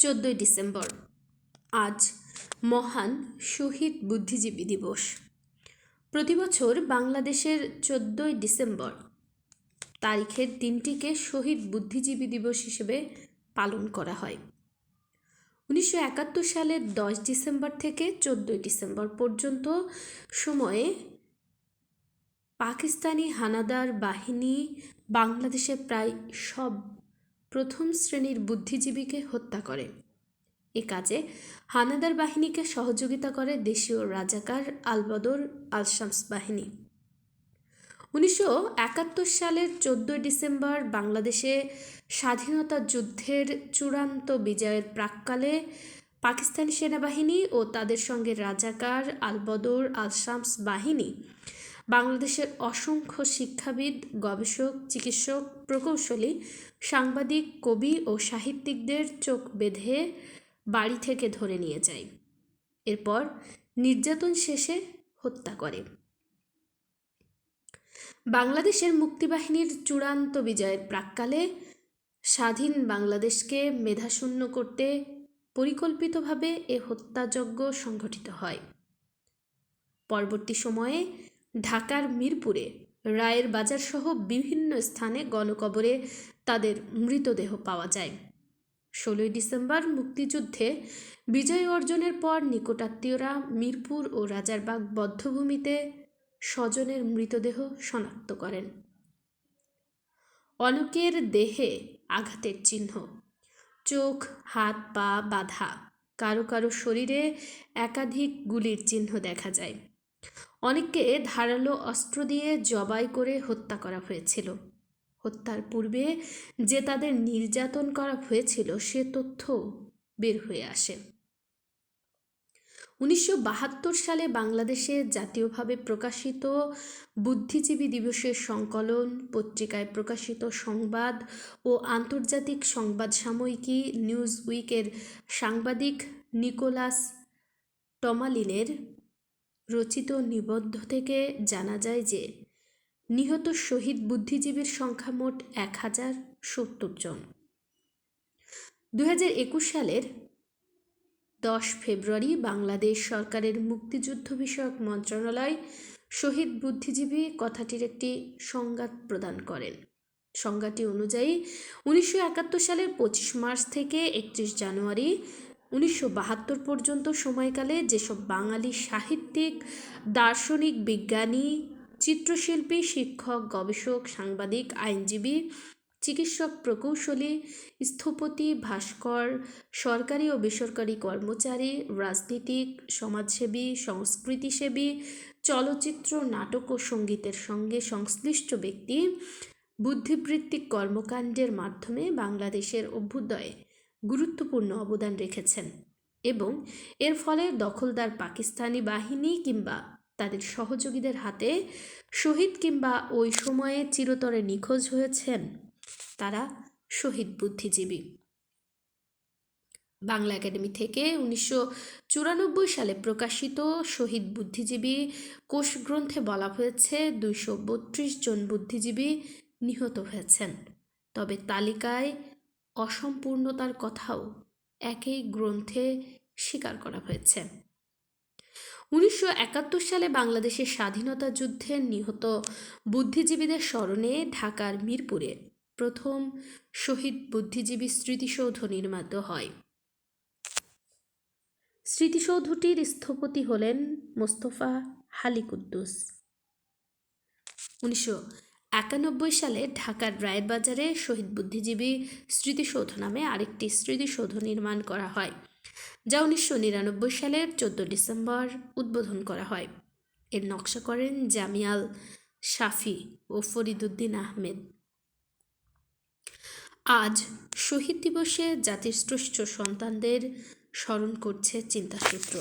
14ই December. আজ মহান শহীদ বুদ্ধিজীবী দিবস। প্রতি বছর বাংলাদেশের 14ই ডিসেম্বর তারিখের দিনটিকে শহীদ বুদ্ধিজীবী দিবস হিসেবে পালন করা হয়। 1971 সালের 10 ডিসেম্বর থেকে 14ই ডিসেম্বর পর্যন্ত সময়ে পাকিস্তানি হানাদার বাহিনী বাংলাদেশে প্রায় সব প্রথম শ্রেণীর বুদ্ধিজীবীকে হত্যা করে। এ কাজে হানাদার বাহিনীকে সহযোগিতা করে দেশীয় রাজাকার আলবদর আল-শামস বাহিনী। 1971 সালের 14 ডিসেম্বর বাংলাদেশে স্বাধীনতা যুদ্ধের চূড়ান্ত বিজয়ের প্রাক্কালে পাকিস্তানি সেনাবাহিনী ও তাদের সঙ্গে রাজাকার আলবদর আল-শামস বাহিনী বাংলাদেশের অসংখ্য শিক্ষাবিদ, গবেষক, চিকিৎসক, প্রকৌশলী, সাংবাদিক, কবি ও সাহিত্যিকদের চোখ বেঁধে বাড়ি থেকে ধরে নিয়ে যায়। এরপর নির্যাতন শেষে হত্যা করে। বাংলাদেশের মুক্তিবাহিনীর চূড়ান্ত বিজয়ের প্রাক্কালে স্বাধীন বাংলাদেশকে মেধাশূন্য করতে পরিকল্পিতভাবে এ হত্যাযজ্ঞ সংঘটিত হয়। পরবর্তী সময়ে ঢাকার মিরপুরে, রায়ের বাজার সহ বিভিন্ন স্থানে গণকবরে তাদের মৃতদেহ পাওয়া যায়। 16ই ডিসেম্বর মুক্তিযুদ্ধে বিজয় অর্জনের পর নিকটাত্মীয়রা মিরপুর ও রাজারবাগ বধ্যভূমিতে স্বজনের মৃতদেহ শনাক্ত করেন। অনেকের দেহে আঘাতের চিহ্ন, চোখ, হাত, পা বাঁধা, কারো কারো শরীরে একাধিক গুলির চিহ্ন দেখা যায়। অনেককে ধারালো অস্ত্র দিয়ে জবাই করে হত্যা করা হয়েছিল। হত্যার পূর্বে যে তাদের নির্যাতন করা হয়েছিল সে তথ্য বের হয়ে আসে। 1972 সালে বাংলাদেশে জাতীয়ভাবে প্রকাশিত বুদ্ধিজীবী দিবসের সংকলন, পত্রিকায় প্রকাশিত সংবাদ ও আন্তর্জাতিক সংবাদ সাময়িকী নিউজ উইকের সাংবাদিক নিকোলাস টমালিনের রচিত নিবন্ধ থেকে জানা যায় যে নিহত শহীদ বুদ্ধিজীবীর সংখ্যা মোট 1070 জন। 2021 সালের 10 ফেব্রুয়ারি বাংলাদেশ সরকারের মুক্তিযুদ্ধ বিষয়ক মন্ত্রণালয় শহীদ বুদ্ধিজীবী কথাটির একটি সংজ্ঞা প্রদান করেন। সংজ্ঞাটি অনুযায়ী 1971 সালের 25 মার্চ থেকে 31 জানুয়ারি 1972 পর্যন্ত সময়কালে যেসব বাঙালি সাহিত্যিক, দার্শনিক, বিজ্ঞানী, চিত্রশিল্পী, শিক্ষক, গবেষক, সাংবাদিক, আইনজীবী, চিকিৎসক, প্রকৌশলী, স্থপতি, ভাস্কর, সরকারি ও বেসরকারি কর্মচারী, রাজনীতিক, সমাজসেবী, সংস্কৃতিসেবী, চলচ্চিত্র, নাটক ও সঙ্গীতের সঙ্গে সংশ্লিষ্ট ব্যক্তি বুদ্ধিবৃত্তিক কর্মকাণ্ডের মাধ্যমে বাংলাদেশের অভ্যুদয়ে গুরুত্বপূর্ণ অবদান রেখেছেন এবং এর ফলে দখলদার পাকিস্তানি বাহিনী কিংবা তাদের সহযোগীদের হাতে শহীদ কিংবা ওই সময়ে চিরতরে নিখোঁজ হয়েছেন তারা শহীদ বুদ্ধিজীবী। বাংলা একাডেমি থেকে 1994 সালে প্রকাশিত শহীদ বুদ্ধিজীবী কোষগ্রন্থে বলা হয়েছে 232 জন বুদ্ধিজীবী নিহত হয়েছেন, তবে তালিকায় অসম্পূর্ণতার কথাও একই গ্রন্থে স্বীকার করা হয়েছে। 1971 সালে বাংলাদেশের স্বাধীনতা যুদ্ধে নিহত বুদ্ধিজীবীদের স্মরণে ঢাকার মিরপুরে প্রথম শহীদ বুদ্ধিজীবী স্মৃতিসৌধ নির্মিত হয়। স্মৃতিসৌধটির স্থপতি হলেন মোস্তফা হালি কুদ্দুস। 1991 সালে ঢাকার রায়ের বাজারে শহীদ বুদ্ধিজীবী স্মৃতিসৌধ নামে আরেকটি স্মৃতিসৌধ নির্মাণ করা হয়, যা 1999 সালের 14 ডিসেম্বর উদ্বোধন করা হয়। এর নকশা করেন জামিয়াল শাফি ও ফরিদউদ্দিন আহমেদ। আজ শহীদ দিবসে জাতির শ্রেষ্ঠ সন্তানদের স্মরণ করছে চিন্তাসূত্র।